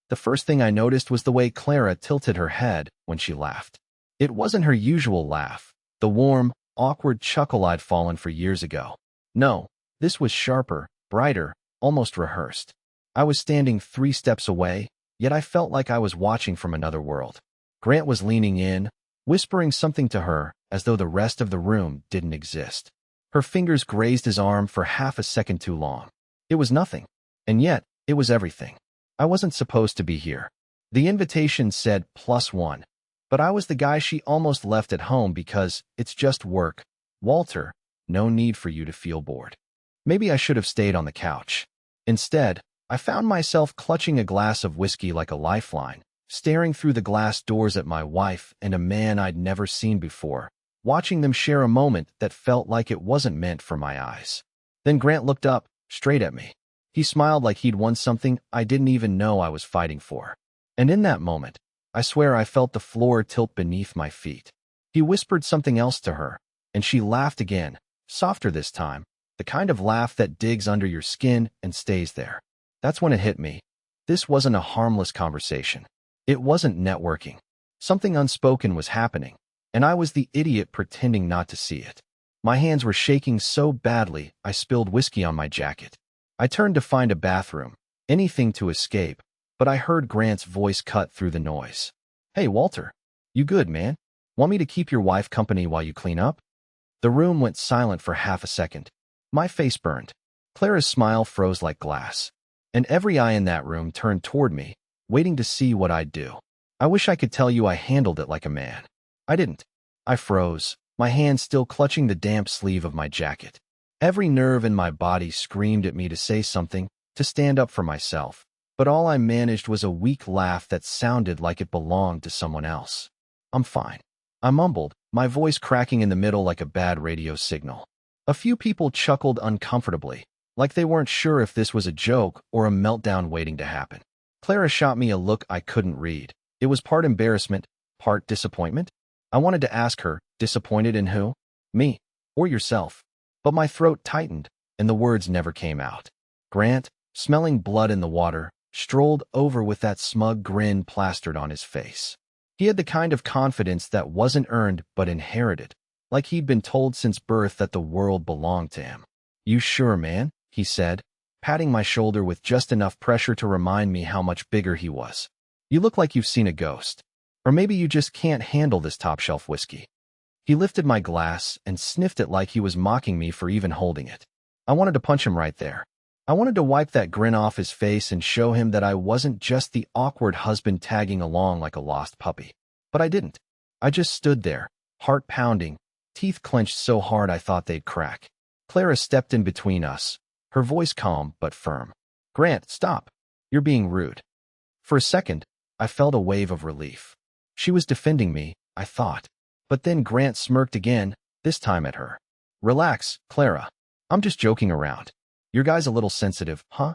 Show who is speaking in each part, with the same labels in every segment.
Speaker 1: The first thing I noticed was the way Clara tilted her head when she laughed. It wasn't her usual laugh, the warm, awkward chuckle I'd fallen for years ago. No, this was sharper, brighter, almost rehearsed. I was standing 3 steps away, yet I felt like I was watching from another world. Grant was leaning in, whispering something to her as though the rest of the room didn't exist. Her fingers grazed his arm for half a second too long. It was nothing, and yet it was everything. I wasn't supposed to be here. The invitation said +1, but I was the guy she almost left at home because it's just work. Walter, no need for you to feel bored. Maybe I should have stayed on the couch. Instead, I found myself clutching a glass of whiskey like a lifeline, staring through the glass doors at my wife and a man I'd never seen before, watching them share a moment that felt like it wasn't meant for my eyes. Then Grant looked up, straight at me. He smiled like he'd won something I didn't even know I was fighting for. And in that moment, I swear I felt the floor tilt beneath my feet. He whispered something else to her, and she laughed again, softer this time, the kind of laugh that digs under your skin and stays there. That's when it hit me. This wasn't a harmless conversation. It wasn't networking. Something unspoken was happening, and I was the idiot pretending not to see it. My hands were shaking so badly I spilled whiskey on my jacket. I turned to find a bathroom, anything to escape, but I heard Grant's voice cut through the noise. "Hey, Walter. You good, man? Want me to keep your wife company while you clean up?" The room went silent for half a second. My face burned. Clara's smile froze like glass, and every eye in that room turned toward me, waiting to see what I'd do. I wish I could tell you I handled it like a man. I didn't. I froze, my hand still clutching the damp sleeve of my jacket. Every nerve in my body screamed at me to say something, to stand up for myself, but all I managed was a weak laugh that sounded like it belonged to someone else. "I'm fine," I mumbled, my voice cracking in the middle like a bad radio signal. A few people chuckled uncomfortably, like they weren't sure if this was a joke or a meltdown waiting to happen. Clara shot me a look I couldn't read. It was part embarrassment, part disappointment. I wanted to ask her, disappointed in who? Me, or yourself? But my throat tightened, and the words never came out. Grant, smelling blood in the water, strolled over with that smug grin plastered on his face. He had the kind of confidence that wasn't earned but inherited, like he'd been told since birth that the world belonged to him. "You sure, man?" he said, patting my shoulder with just enough pressure to remind me how much bigger he was. "You look like you've seen a ghost. Or maybe you just can't handle this top-shelf whiskey." He lifted my glass and sniffed it like he was mocking me for even holding it. I wanted to punch him right there. I wanted to wipe that grin off his face and show him that I wasn't just the awkward husband tagging along like a lost puppy. But I didn't. I just stood there, heart pounding, teeth clenched so hard I thought they'd crack. Clara stepped in between us, her voice calm but firm. "Grant, stop. You're being rude." For a second, I felt a wave of relief. She was defending me, I thought. But then Grant smirked again, this time at her. "Relax, Clara. I'm just joking around. Your guy's a little sensitive, huh?"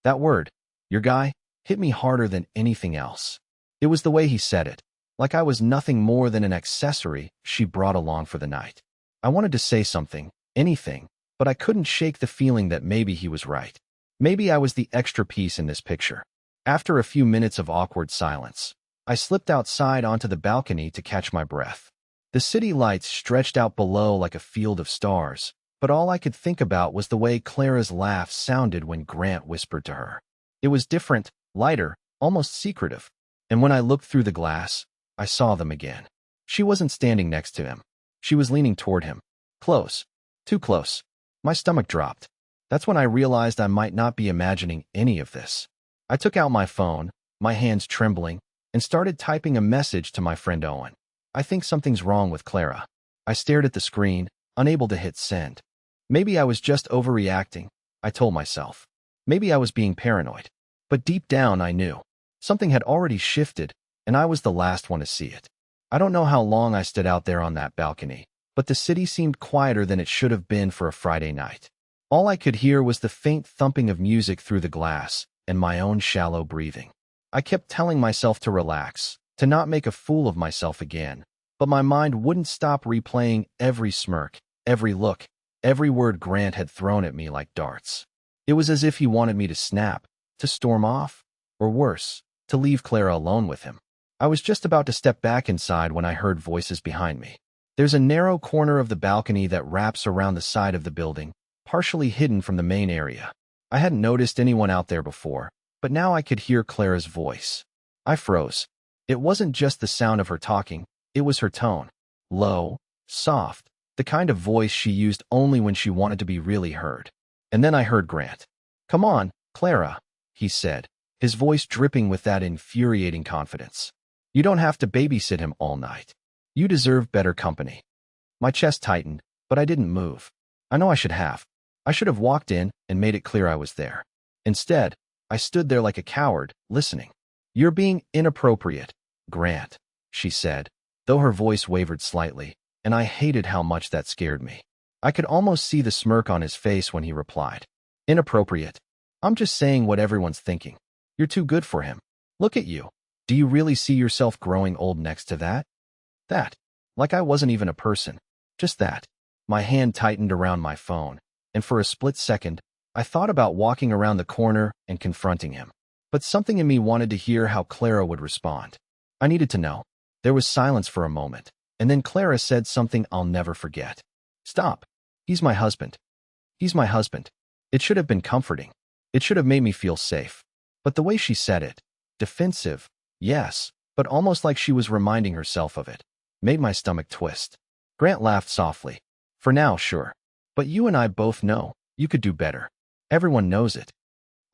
Speaker 1: That word, your guy, hit me harder than anything else. It was the way he said it, like I was nothing more than an accessory she brought along for the night. I wanted to say something, anything, but I couldn't shake the feeling that maybe he was right. Maybe I was the extra piece in this picture. After a few minutes of awkward silence, I slipped outside onto the balcony to catch my breath. The city lights stretched out below like a field of stars, but all I could think about was the way Clara's laugh sounded when Grant whispered to her. It was different, lighter, almost secretive, and when I looked through the glass, I saw them again. She wasn't standing next to him. She was leaning toward him. Close. Too close. My stomach dropped. That's when I realized I might not be imagining any of this. I took out my phone, my hands trembling, and started typing a message to my friend Owen. "I think something's wrong with Clara." I stared at the screen, unable to hit send. Maybe I was just overreacting, I told myself. Maybe I was being paranoid. But deep down I knew. Something had already shifted, and I was the last one to see it. I don't know how long I stood out there on that balcony, but the city seemed quieter than it should have been for a Friday night. All I could hear was the faint thumping of music through the glass and my own shallow breathing. I kept telling myself to relax, to not make a fool of myself again, but my mind wouldn't stop replaying every smirk, every look, every word Grant had thrown at me like darts. It was as if he wanted me to snap, to storm off, or worse, to leave Clara alone with him. I was just about to step back inside when I heard voices behind me. There's a narrow corner of the balcony that wraps around the side of the building, partially hidden from the main area. I hadn't noticed anyone out there before, but now I could hear Clara's voice. I froze. It wasn't just the sound of her talking, it was her tone. Low, soft, the kind of voice she used only when she wanted to be really heard. And then I heard Grant. "Come on, Clara," he said, his voice dripping with that infuriating confidence. "You don't have to babysit him all night. You deserve better company." My chest tightened, but I didn't move. I know I should have. I should have walked in and made it clear I was there. Instead, I stood there like a coward, listening. "You're being inappropriate, Grant," she said, though her voice wavered slightly, and I hated how much that scared me. I could almost see the smirk on his face when he replied. "Inappropriate? I'm just saying what everyone's thinking. You're too good for him. Look at you. Do you really see yourself growing old next to that?" That. Like I wasn't even a person. Just that. My hand tightened around my phone, and for a split second, I thought about walking around the corner and confronting him. But something in me wanted to hear how Clara would respond. I needed to know. There was silence for a moment, and then Clara said something I'll never forget. "Stop. He's my husband. He's my husband." It should have been comforting. It should have made me feel safe. But the way she said it, defensive, yes, but almost like she was reminding herself of it, made my stomach twist. Grant laughed softly. "For now, sure. But you and I both know you could do better. Everyone knows it."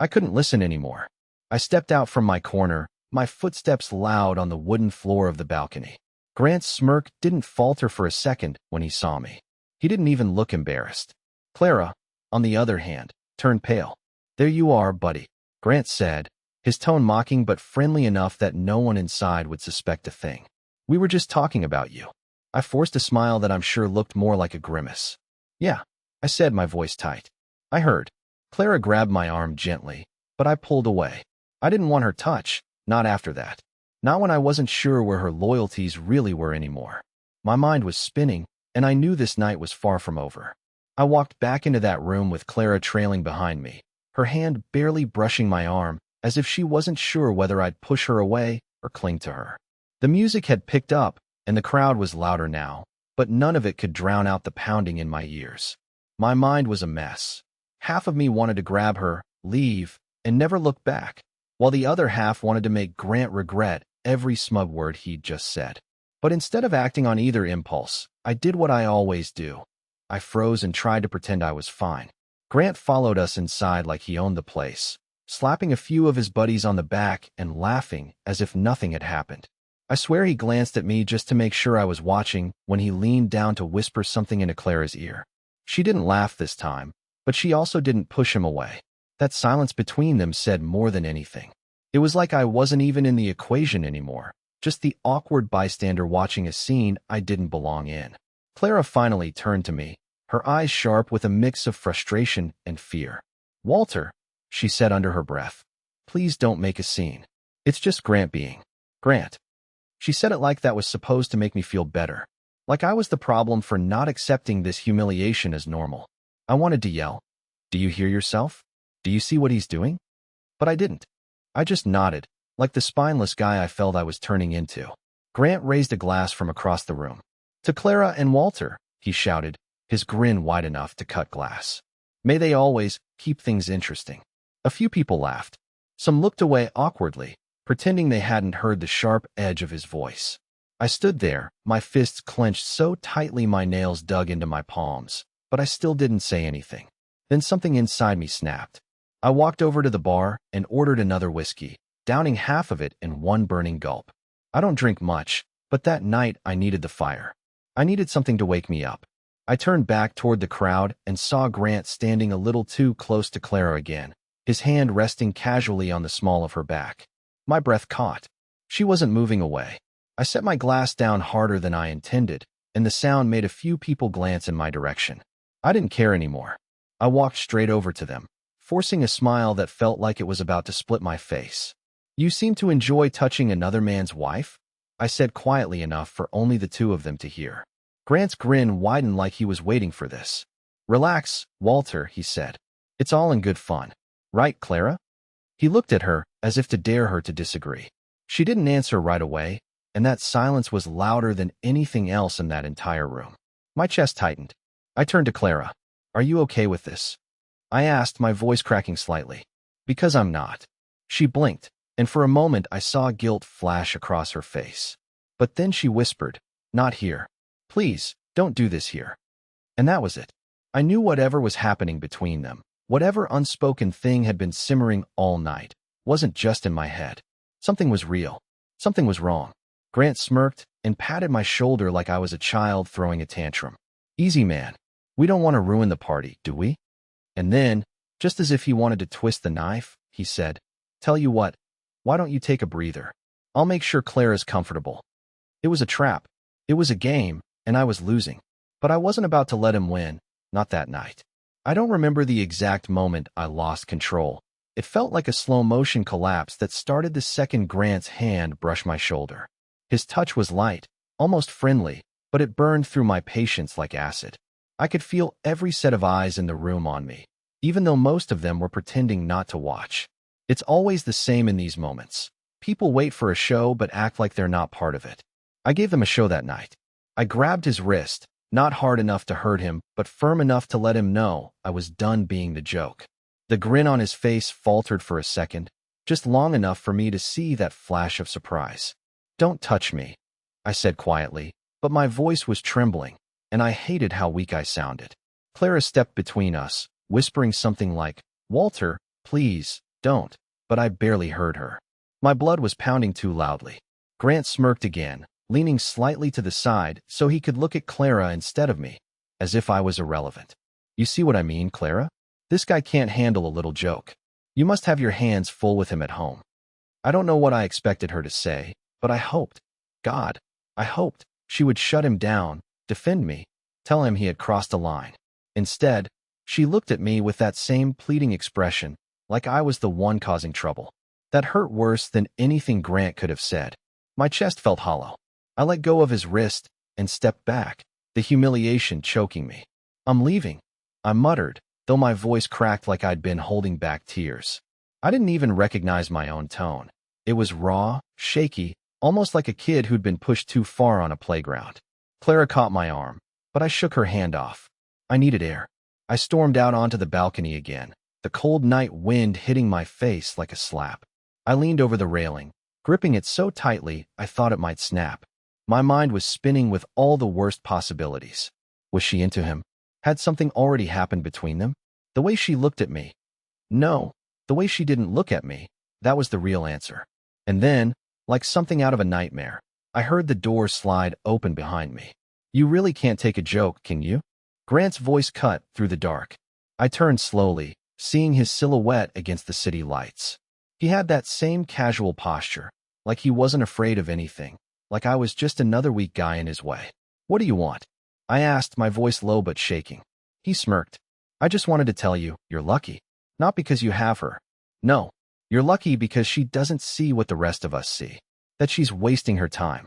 Speaker 1: I couldn't listen anymore. I stepped out from my corner, my footsteps loud on the wooden floor of the balcony. Grant's smirk didn't falter for a second when he saw me. He didn't even look embarrassed. Clara, on the other hand, turned pale. "There you are, buddy," Grant said, his tone mocking but friendly enough that no one inside would suspect a thing. "We were just talking about you." I forced a smile that I'm sure looked more like a grimace. "Yeah," I said, my voice tight. "I heard." Clara grabbed my arm gently, but I pulled away. I didn't want her touch, not after that. Not when I wasn't sure where her loyalties really were anymore. My mind was spinning, and I knew this night was far from over. I walked back into that room with Clara trailing behind me, her hand barely brushing my arm, as if she wasn't sure whether I'd push her away or cling to her. The music had picked up, and the crowd was louder now, but none of it could drown out the pounding in my ears. My mind was a mess. Half of me wanted to grab her, leave, and never look back, while the other half wanted to make Grant regret every smug word he'd just said. But instead of acting on either impulse, I did what I always do. I froze and tried to pretend I was fine. Grant followed us inside like he owned the place, slapping a few of his buddies on the back and laughing as if nothing had happened. I swear he glanced at me just to make sure I was watching when he leaned down to whisper something into Clara's ear. She didn't laugh this time, but she also didn't push him away. That silence between them said more than anything. It was like I wasn't even in the equation anymore, just the awkward bystander watching a scene I didn't belong in. Clara finally turned to me, her eyes sharp with a mix of frustration and fear. "Walter," she said under her breath, "please don't make a scene. It's just Grant being Grant." She said it like that was supposed to make me feel better, like I was the problem for not accepting this humiliation as normal. I wanted to yell, "Do you hear yourself? Do you see what he's doing?" But I didn't. I just nodded, like the spineless guy I felt I was turning into. Grant raised a glass from across the room. "To Clara and Walter," he shouted, his grin wide enough to cut glass. "May they always keep things interesting." A few people laughed. Some looked away awkwardly, pretending they hadn't heard the sharp edge of his voice. I stood there, my fists clenched so tightly my nails dug into my palms, but I still didn't say anything. Then something inside me snapped. I walked over to the bar and ordered another whiskey, downing half of it in one burning gulp. I don't drink much, but that night I needed the fire. I needed something to wake me up. I turned back toward the crowd and saw Grant standing a little too close to Clara again, his hand resting casually on the small of her back. My breath caught. She wasn't moving away. I set my glass down harder than I intended, and the sound made a few people glance in my direction. I didn't care anymore. I walked straight over to them, forcing a smile that felt like it was about to split my face. "You seem to enjoy touching another man's wife?" I said quietly enough for only the two of them to hear. Grant's grin widened like he was waiting for this. "Relax, Walter," he said. "It's all in good fun. Right, Clara?" He looked at her, as if to dare her to disagree. She didn't answer right away, and that silence was louder than anything else in that entire room. My chest tightened. I turned to Clara. Are you okay with this? I asked, my voice cracking slightly. Because I'm not. She blinked, and for a moment I saw guilt flash across her face. But then she whispered, not here. Please, don't do this here. And that was it. I knew whatever was happening between them, whatever unspoken thing had been simmering all night, wasn't just in my head. Something was real. Something was wrong. Grant smirked and patted my shoulder like I was a child throwing a tantrum. Easy, man. We don't want to ruin the party, do we? And then, just as if he wanted to twist the knife, he said, tell you what, why don't you take a breather? I'll make sure Clara's comfortable. It was a trap. It was a game, and I was losing. But I wasn't about to let him win, not that night. I don't remember the exact moment I lost control. It felt like a slow-motion collapse that started the second Grant's hand brushed my shoulder. His touch was light, almost friendly, but it burned through my patience like acid. I could feel every set of eyes in the room on me, even though most of them were pretending not to watch. It's always the same in these moments. People wait for a show but act like they're not part of it. I gave them a show that night. I grabbed his wrist, not hard enough to hurt him, but firm enough to let him know I was done being the joke. The grin on his face faltered for a second, just long enough for me to see that flash of surprise. Don't touch me, I said quietly, but my voice was trembling, and I hated how weak I sounded. Clara stepped between us, whispering something like, Walter, please, don't, but I barely heard her. My blood was pounding too loudly. Grant smirked again, leaning slightly to the side so he could look at Clara instead of me, as if I was irrelevant. You see what I mean, Clara? This guy can't handle a little joke. You must have your hands full with him at home. I don't know what I expected her to say, but I hoped, God, I hoped she would shut him down, defend me, tell him he had crossed a line. Instead, she looked at me with that same pleading expression, like I was the one causing trouble. That hurt worse than anything Grant could have said. My chest felt hollow. I let go of his wrist and stepped back, the humiliation choking me. I'm leaving, I muttered, though my voice cracked like I'd been holding back tears. I didn't even recognize my own tone. It was raw, shaky, almost like a kid who'd been pushed too far on a playground. Clara caught my arm, but I shook her hand off. I needed air. I stormed out onto the balcony again, the cold night wind hitting my face like a slap. I leaned over the railing, gripping it so tightly I thought it might snap. My mind was spinning with all the worst possibilities. Was she into him? Had something already happened between them? The way she looked at me. No, the way she didn't look at me. That was the real answer. And then, like something out of a nightmare, I heard the door slide open behind me. You really can't take a joke, can you? Grant's voice cut through the dark. I turned slowly, seeing his silhouette against the city lights. He had that same casual posture, like he wasn't afraid of anything, like I was just another weak guy in his way. What do you want? I asked, my voice low but shaking. He smirked. I just wanted to tell you, you're lucky. Not because you have her. No, you're lucky because she doesn't see what the rest of us see. That she's wasting her time.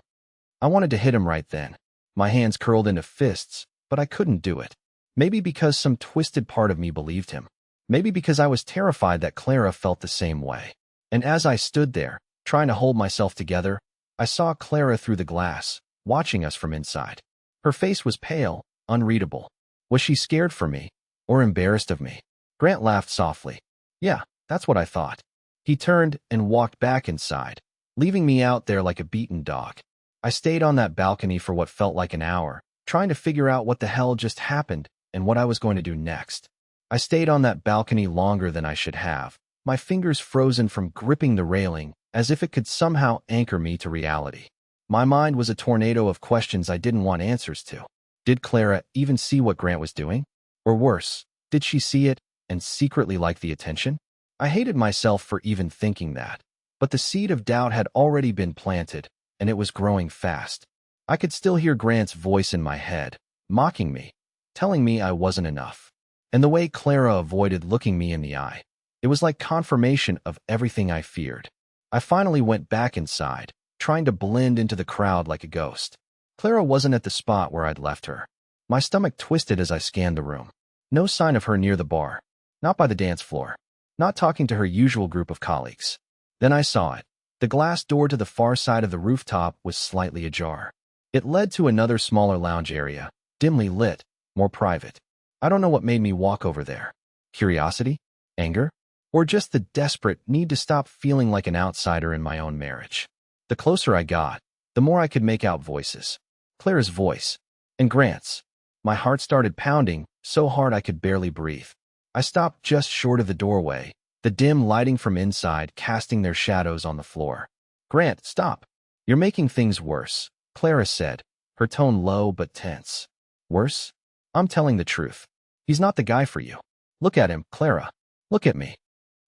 Speaker 1: I wanted to hit him right then. My hands curled into fists, but I couldn't do it. Maybe because some twisted part of me believed him. Maybe because I was terrified that Clara felt the same way. And as I stood there, trying to hold myself together, I saw Clara through the glass, watching us from inside. Her face was pale, unreadable. Was she scared for me, or embarrassed of me? Grant laughed softly. Yeah, that's what I thought. He turned and walked back inside, leaving me out there like a beaten dog. I stayed on that balcony for what felt like an hour, trying to figure out what the hell just happened and what I was going to do next. I stayed on that balcony longer than I should have, my fingers frozen from gripping the railing as if it could somehow anchor me to reality. My mind was a tornado of questions I didn't want answers to. Did Clara even see what Grant was doing? Or worse, did she see it and secretly like the attention? I hated myself for even thinking that. But the seed of doubt had already been planted, and it was growing fast. I could still hear Grant's voice in my head, mocking me, telling me I wasn't enough. And the way Clara avoided looking me in the eye. It was like confirmation of everything I feared. I finally went back inside, trying to blend into the crowd like a ghost. Clara wasn't at the spot where I'd left her. My stomach twisted as I scanned the room. No sign of her near the bar. Not by the dance floor. Not talking to her usual group of colleagues. Then I saw it. The glass door to the far side of the rooftop was slightly ajar. It led to another smaller lounge area, dimly lit, more private. I don't know what made me walk over there. Curiosity? Anger? Or just the desperate need to stop feeling like an outsider in my own marriage? The closer I got, the more I could make out voices. Clara's voice. And Grant's. My heart started pounding, so hard I could barely breathe. I stopped just short of the doorway, the dim lighting from inside casting their shadows on the floor. Grant, stop. You're making things worse, Clara said, her tone low but tense. Worse? I'm telling the truth. He's not the guy for you. Look at him, Clara. Look at me.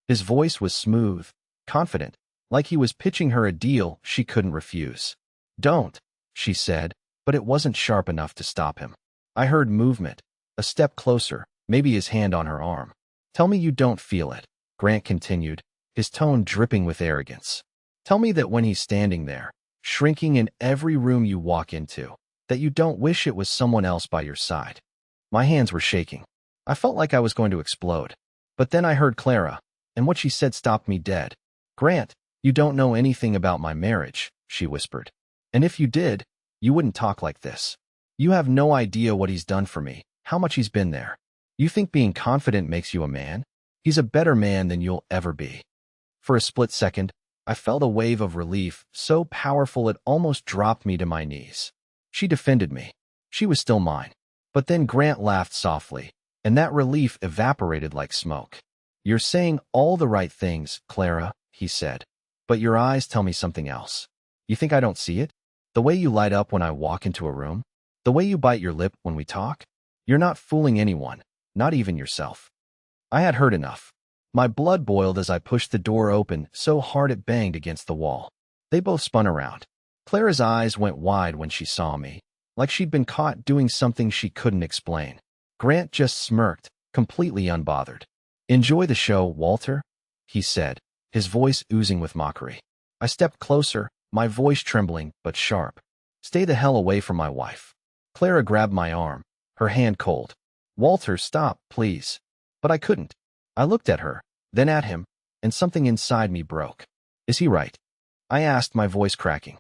Speaker 1: His voice was smooth, confident, like he was pitching her a deal she couldn't refuse. Don't, she said, but it wasn't sharp enough to stop him. I heard movement, a step closer, maybe his hand on her arm. Tell me you don't feel it, Grant continued, his tone dripping with arrogance. Tell me that when he's standing there, shrinking in every room you walk into, that you don't wish it was someone else by your side. My hands were shaking. I felt like I was going to explode. But then I heard Clara, and what she said stopped me dead. Grant, you don't know anything about my marriage, she whispered. And if you did, you wouldn't talk like this. You have no idea what he's done for me, how much he's been there. You think being confident makes you a man? He's a better man than you'll ever be. For a split second, I felt a wave of relief so powerful it almost dropped me to my knees. She defended me. She was still mine. But then Grant laughed softly, and that relief evaporated like smoke. You're saying all the right things, Clara, he said. But your eyes tell me something else. You think I don't see it? The way you light up when I walk into a room? The way you bite your lip when we talk? You're not fooling anyone, not even yourself. I had heard enough. My blood boiled as I pushed the door open so hard it banged against the wall. They both spun around. Clara's eyes went wide when she saw me, like she'd been caught doing something she couldn't explain. Grant just smirked, completely unbothered. Enjoy the show, Walter, he said, his voice oozing with mockery. I stepped closer, my voice trembling but sharp. Stay the hell away from my wife. Clara grabbed my arm, her hand cold. Walter, stop, please. But I couldn't. I looked at her, then at him, and something inside me broke. Is he right? I asked, my voice cracking.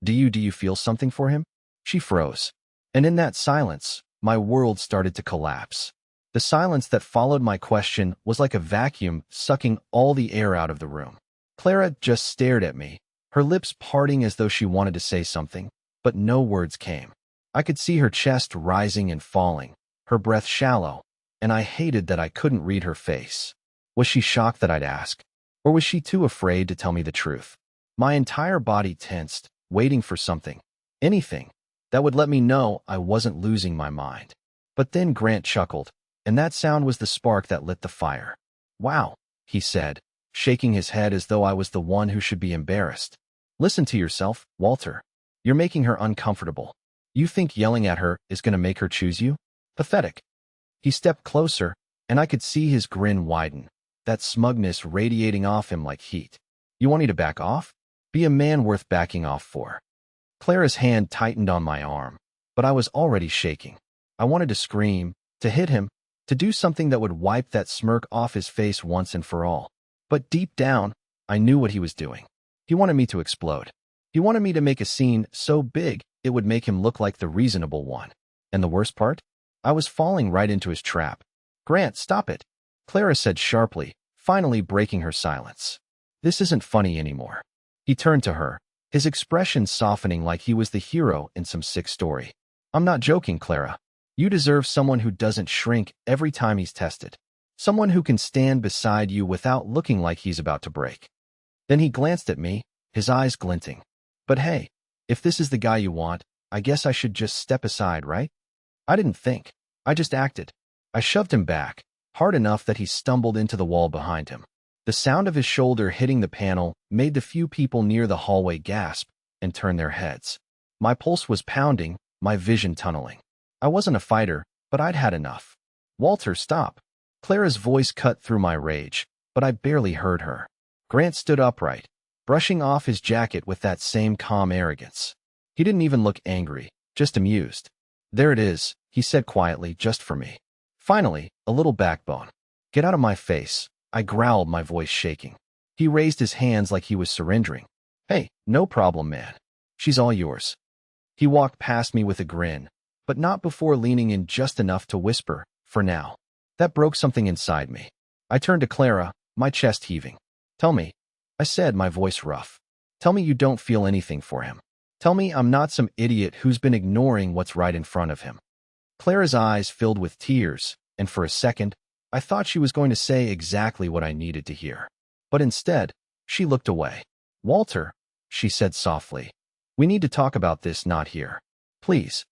Speaker 1: Do you feel something for him? She froze. And in that silence, my world started to collapse. The silence that followed my question was like a vacuum sucking all the air out of the room. Clara just stared at me, her lips parting as though she wanted to say something, but no words came. I could see her chest rising and falling, her breath shallow, and I hated that I couldn't read her face. Was she shocked that I'd ask? Or was she too afraid to tell me the truth? My entire body tensed, waiting for something, anything, that would let me know I wasn't losing my mind. But then Grant chuckled, and that sound was the spark that lit the fire. Wow, he said, shaking his head as though I was the one who should be embarrassed. Listen to yourself, Walter. You're making her uncomfortable. You think yelling at her is going to make her choose you? Pathetic. He stepped closer, and I could see his grin widen, that smugness radiating off him like heat. You want me to back off? Be a man worth backing off for. Clara's hand tightened on my arm, but I was already shaking. I wanted to scream, to hit him, to do something that would wipe that smirk off his face once and for all. But deep down, I knew what he was doing. He wanted me to explode. He wanted me to make a scene so big it would make him look like the reasonable one. And the worst part? I was falling right into his trap. Grant, stop it, Clara said sharply, finally breaking her silence. This isn't funny anymore. He turned to her, his expression softening like he was the hero in some sick story. I'm not joking, Clara. You deserve someone who doesn't shrink every time he's tested. Someone who can stand beside you without looking like he's about to break. Then he glanced at me, his eyes glinting. But hey, if this is the guy you want, I guess I should just step aside, right? I didn't think. I just acted. I shoved him back, hard enough that he stumbled into the wall behind him. The sound of his shoulder hitting the panel made the few people near the hallway gasp and turn their heads. My pulse was pounding, my vision tunneling. I wasn't a fighter, but I'd had enough. Walter, stop. Clara's voice cut through my rage, but I barely heard her. Grant stood upright, brushing off his jacket with that same calm arrogance. He didn't even look angry, just amused. There it is, he said quietly, just for me. Finally, a little backbone. Get out of my face, I growled, my voice shaking. He He raised his hands like he was surrendering. Hey, no problem, man. She's all yours. He walked past me with a grin, but not before leaning in just enough to whisper, for now. That broke something inside me. I turned to Clara, my chest heaving. Tell me, I said, my voice rough. Tell me you don't feel anything for him. Tell me I'm not some idiot who's been ignoring what's right in front of him. Clara's eyes filled with tears, and for a second, I thought she was going to say exactly what I needed to hear. But instead, she looked away. Walter, she said softly, we need to talk about this, not here. Please.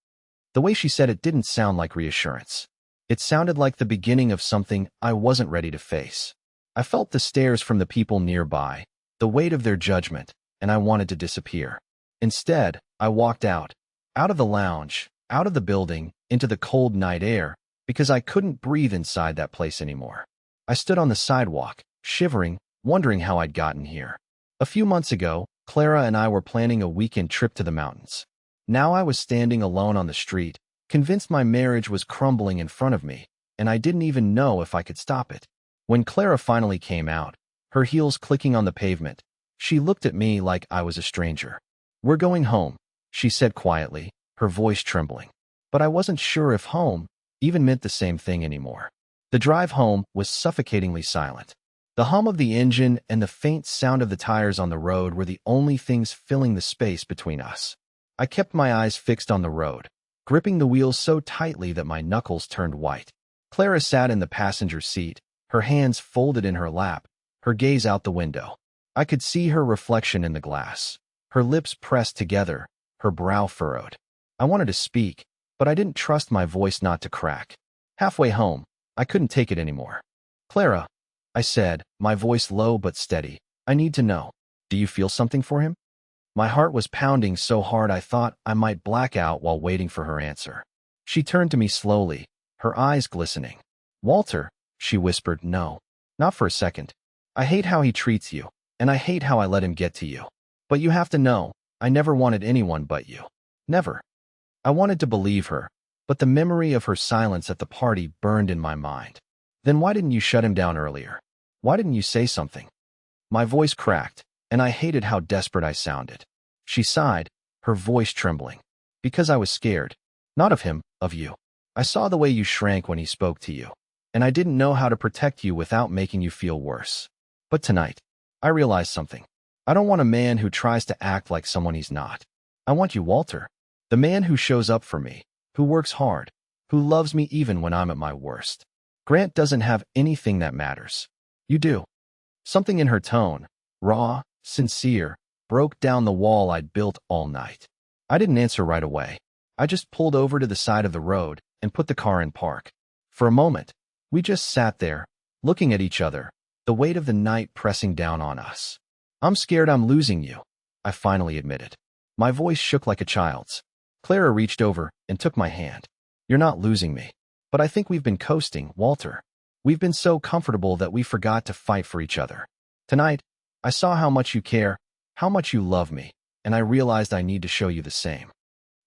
Speaker 1: The way she said it didn't sound like reassurance. It sounded like the beginning of something I wasn't ready to face. I felt the stares from the people nearby, the weight of their judgment, and I wanted to disappear. Instead, I walked out of the lounge, out of the building, into the cold night air, because I couldn't breathe inside that place anymore. I stood on the sidewalk, shivering, wondering how I'd gotten here. A few months ago, Clara and I were planning a weekend trip to the mountains. Now I was standing alone on the street, convinced my marriage was crumbling in front of me, and I didn't even know if I could stop it. When Clara finally came out, her heels clicking on the pavement, she looked at me like I was a stranger. We're going home, she said quietly, her voice trembling. But I wasn't sure if home even meant the same thing anymore. The drive home was suffocatingly silent. The hum of the engine and the faint sound of the tires on the road were the only things filling the space between us. I kept my eyes fixed on the road, gripping the wheels so tightly that my knuckles turned white. Clara sat in the passenger seat, her hands folded in her lap, her gaze out the window. I could see her reflection in the glass, her lips pressed together, her brow furrowed. I wanted to speak, but I didn't trust my voice not to crack. Halfway home, I couldn't take it anymore. Clara, I said, my voice low but steady, I need to know. Do you feel something for him? My heart was pounding so hard I thought I might black out while waiting for her answer. She turned to me slowly, her eyes glistening. Walter, she whispered, no, not for a second. I hate how he treats you, and I hate how I let him get to you. But you have to know, I never wanted anyone but you. Never. I wanted to believe her, but the memory of her silence at the party burned in my mind. Then why didn't you shut him down earlier? Why didn't you say something? My voice cracked, and I hated how desperate I sounded. She sighed, her voice trembling. Because I was scared. Not of him, of you. I saw the way you shrank when he spoke to you, and I didn't know how to protect you without making you feel worse. But tonight, I realized something. I don't want a man who tries to act like someone he's not. I want you, Walter. The man who shows up for me, who works hard, who loves me even when I'm at my worst. Grant doesn't have anything that matters. You do. Something in her tone, raw, sincere, broke down the wall I'd built all night. I didn't answer right away. I just pulled over to the side of the road and put the car in park. For a moment, we just sat there, looking at each other, the weight of the night pressing down on us. I'm scared I'm losing you, I finally admitted. My voice shook like a child's. Clara reached over and took my hand. You're not losing me. But I think we've been coasting, Walter. We've been so comfortable that we forgot to fight for each other. Tonight, I saw how much you care, how much you love me, and I realized I need to show you the same.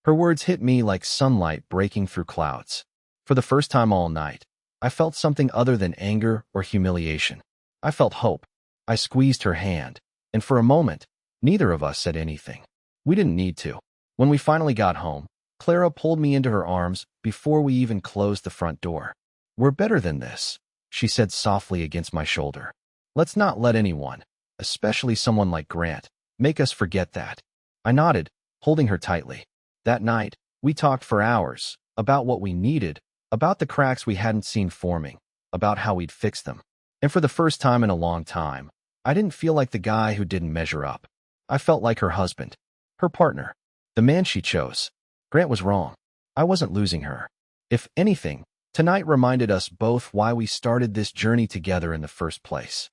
Speaker 1: Her words hit me like sunlight breaking through clouds. For the first time all night, I felt something other than anger or humiliation. I felt hope. I squeezed her hand, and for a moment, neither of us said anything. We didn't need to. When we finally got home, Clara pulled me into her arms before we even closed the front door. We're better than this, she said softly against my shoulder. Let's not let anyone, especially someone like Grant, make us forget that. I nodded, holding her tightly. That night, we talked for hours, about what we needed, about the cracks we hadn't seen forming, about how we'd fix them. And for the first time in a long time, I didn't feel like the guy who didn't measure up. I felt like her husband, her partner, the man she chose. Grant was wrong. I wasn't losing her. If anything, tonight reminded us both why we started this journey together in the first place.